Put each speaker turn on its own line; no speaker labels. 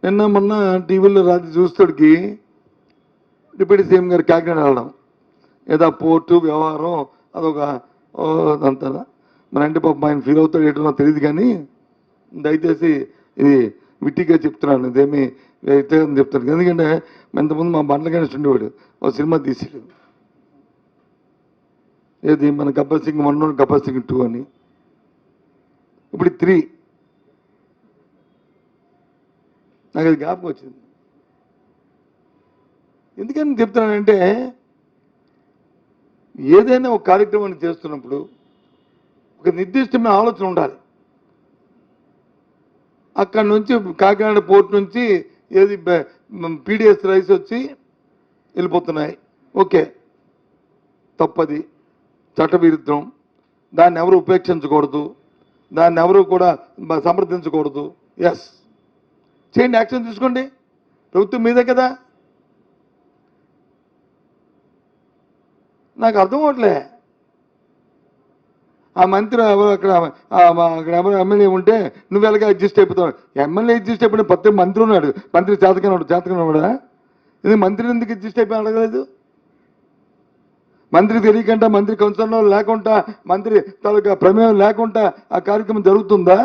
నిన్న మొన్న టీవీలో రాత్రి చూస్తాడికి డిప్యూటీ సీఎం గారు కాకినాడ వెళ్ళడం, ఏదో పోర్టు వ్యవహారం అదొక అంతా. మరి అంటే పాపం ఆయన ఫీల్ అవుతాడు ఏంటో నాకు తెలియదు, కానీ దయచేసి ఇది విట్టిగా చెప్తున్నాను, ఇదేమి వ్యక్తిగతం చెప్తాను. ఎందుకంటే ఇంతకుముందు మా బండ్ల గణేష్ ఉండేవాడు, ఒక సినిమా తీసాడు, ఏది మన గబ్బర్ సింగ్ 1, గబ్బర్ సింగ్ 2 అని. ఇప్పుడు 3 నాకు అది జ్ఞాపకం వచ్చింది. ఎందుకని చెప్తున్నానంటే, ఏదైనా ఒక కార్యక్రమాన్ని చేస్తున్నప్పుడు ఒక నిర్దిష్టమైన ఆలోచన ఉండాలి. అక్కడి నుంచి కాకినాడ పోర్ట్ నుంచి ఏది పీడిఎస్ రైస్ వచ్చి వెళ్ళిపోతున్నాయి, ఓకే, తప్పది, చట్టవిరుద్ధం, దాన్ని ఎవరు ఉపేక్షించకూడదు, దాన్ని ఎవరు కూడా సమర్థించకూడదు. ఎస్, చేయండి, యాక్షన్ తీసుకోండి, ప్రభుత్వం మీదే కదా. నాకు అర్థం అవట్లే, ఆ మంత్రి అక్కడ ఎవరు ఎమ్మెల్యే ఉంటే నువ్వు ఎలాగ అడ్జస్ట్ అయిపోతావు. ఎమ్మెల్యే అడ్జస్ట్ అయిపోయిన ప్రతి మంత్రి ఉన్నాడు, మంత్రి చేతకనవాడా? ఇది మంత్రిని ఎందుకు అడ్జస్ట్ అయిపోయి అడగలేదు? మంత్రి తెలియకుండా, మంత్రి కన్సర్న్ లేకుండా, మంత్రి తాలూకా ప్రమేయం లేకుండా ఆ కార్యక్రమం జరుగుతుందా?